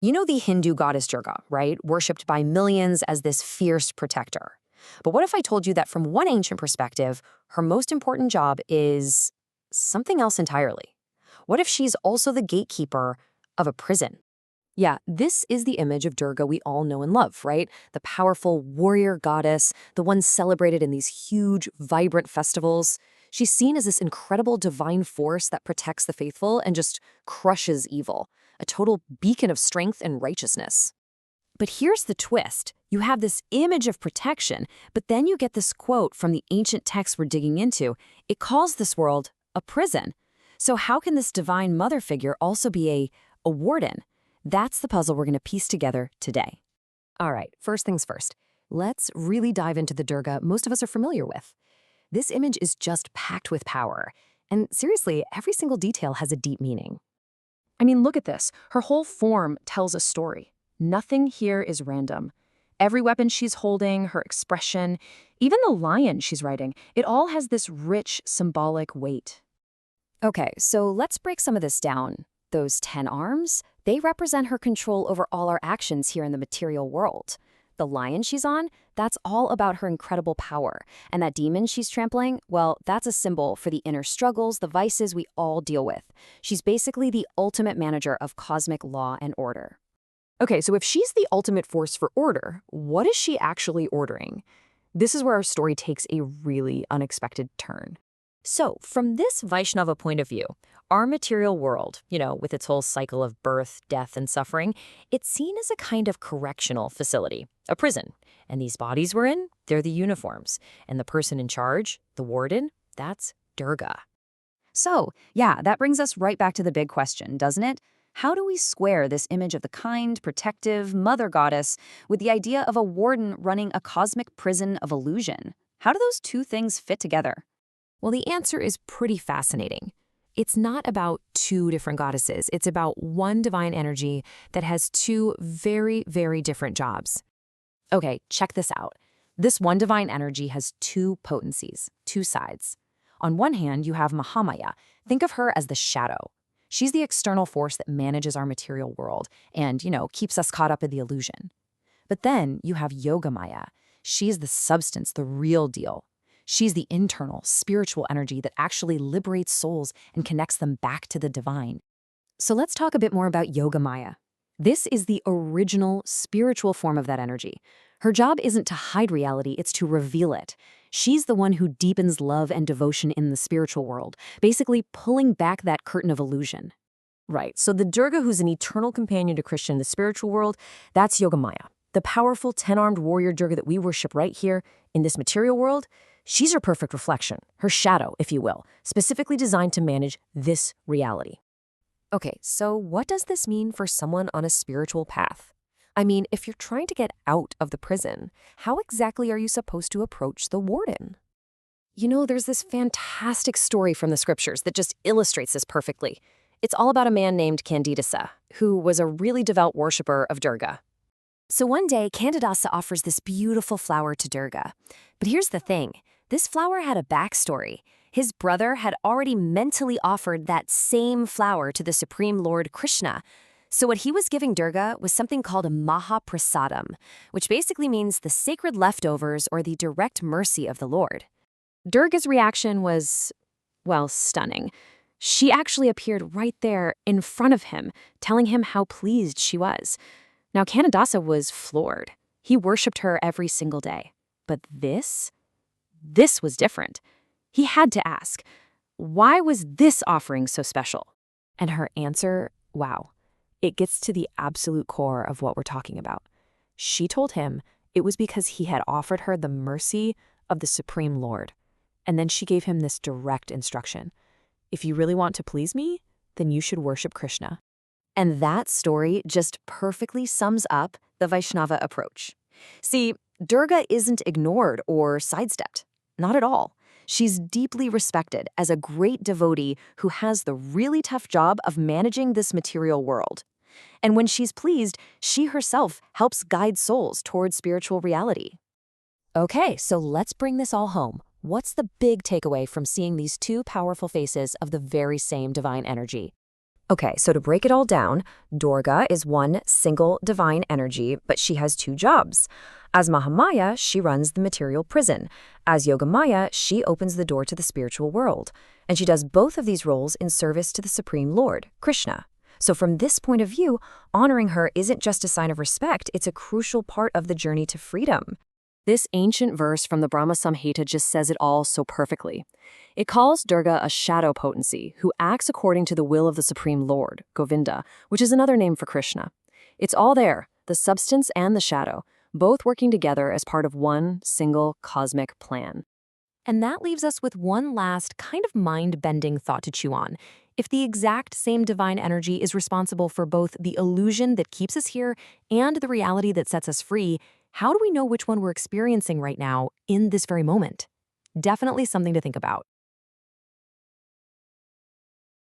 You know the Hindu goddess Durga, right? Worshipped by millions as this fierce protector. But what if I told you that from one ancient perspective, her most important job is something else entirely? What if she's also the gatekeeper of a prison? Yeah, this is the image of Durga we all know and love, right? The powerful warrior goddess, the one celebrated in these huge, vibrant festivals. She's seen as this incredible divine force that protects the faithful and just crushes evil, a total beacon of strength and righteousness. But here's the twist. You have this image of protection, but then you get this quote from the ancient text we're digging into. It calls this world a prison. So how can this divine mother figure also be a warden? That's the puzzle we're going to piece together today. All right, first things first. Let's really dive into the Durga most of us are familiar with. This image is just packed with power. And seriously, every single detail has a deep meaning. I mean, look at this. Her whole form tells a story. Nothing here is random. Every weapon she's holding, her expression, even the lion she's riding, it all has this rich, symbolic weight. Okay, so let's break some of this down. Those 10 arms, they represent her control over all our actions here in the material world. The lion she's on, that's all about her incredible power. And that demon she's trampling, well, that's a symbol for the inner struggles, the vices we all deal with. She's basically the ultimate manager of cosmic law and order. Okay, so if she's the ultimate force for order, what is she actually ordering? This is where our story takes a really unexpected turn. So, from this Vaishnava point of view, our material world, with its whole cycle of birth, death, and suffering, it's seen as a kind of correctional facility, a prison. And these bodies we're in, they're the uniforms. And the person in charge, the warden, that's Durga. So, yeah, that brings us right back to the big question, doesn't it? How do we square this image of the kind, protective mother goddess with the idea of a warden running a cosmic prison of illusion? How do those two things fit together? Well, the answer is pretty fascinating. It's not about two different goddesses. It's about one divine energy that has two very, very different jobs. Okay, check this out. This one divine energy has two potencies, two sides. On one hand, you have Mahamaya. Think of her as the shadow. She's the external force that manages our material world and, keeps us caught up in the illusion. But then you have Yogamaya. She's the substance, the real deal. She's the internal, spiritual energy that actually liberates souls and connects them back to the divine. So let's talk a bit more about Yogamaya. This is the original spiritual form of that energy. Her job isn't to hide reality, it's to reveal it. She's the one who deepens love and devotion in the spiritual world, basically pulling back that curtain of illusion. Right, so the Durga who's an eternal companion to Krishna in the spiritual world, that's Yogamaya. The powerful 10-armed warrior Durga that we worship right here in this material world, she's her perfect reflection, her shadow, if you will, specifically designed to manage this reality. Okay, so what does this mean for someone on a spiritual path? I mean, if you're trying to get out of the prison, how exactly are you supposed to approach the warden? There's this fantastic story from the scriptures that just illustrates this perfectly. It's all about a man named Candidasa, who was a really devout worshiper of Durga. So one day, Candidasa offers this beautiful flower to Durga. But here's the thing. This flower had a backstory. His brother had already mentally offered that same flower to the Supreme Lord Krishna. So what he was giving Durga was something called a Mahaprasadam, which basically means the sacred leftovers or the direct mercy of the Lord. Durga's reaction was, well, stunning. She actually appeared right there in front of him, telling him how pleased she was. Now, Candidasa was floored. He worshipped her every single day. But this was different. He had to ask, why was this offering so special? And her answer, wow, it gets to the absolute core of what we're talking about. She told him it was because he had offered her the mercy of the Supreme Lord. And then she gave him this direct instruction. If you really want to please me, then you should worship Krishna. And that story just perfectly sums up the Vaishnava approach. See, Durga isn't ignored or sidestepped. Not at all. She's deeply respected as a great devotee who has the really tough job of managing this material world. And when she's pleased, she herself helps guide souls towards spiritual reality. Okay, so let's bring this all home. What's the big takeaway from seeing these two powerful faces of the very same divine energy? Okay, so to break it all down, Durga is one single divine energy, but she has two jobs. As Mahamaya, she runs the material prison. As Yogamaya, she opens the door to the spiritual world. And she does both of these roles in service to the Supreme Lord, Krishna. So from this point of view, honoring her isn't just a sign of respect, it's a crucial part of the journey to freedom. This ancient verse from the Brahma Samhita just says it all so perfectly. It calls Durga a shadow potency who acts according to the will of the Supreme Lord, Govinda, which is another name for Krishna. It's all there, the substance and the shadow, both working together as part of one single cosmic plan. And that leaves us with one last kind of mind-bending thought to chew on. If the exact same divine energy is responsible for both the illusion that keeps us here and the reality that sets us free, how do we know which one we're experiencing right now in this very moment? Definitely something to think about.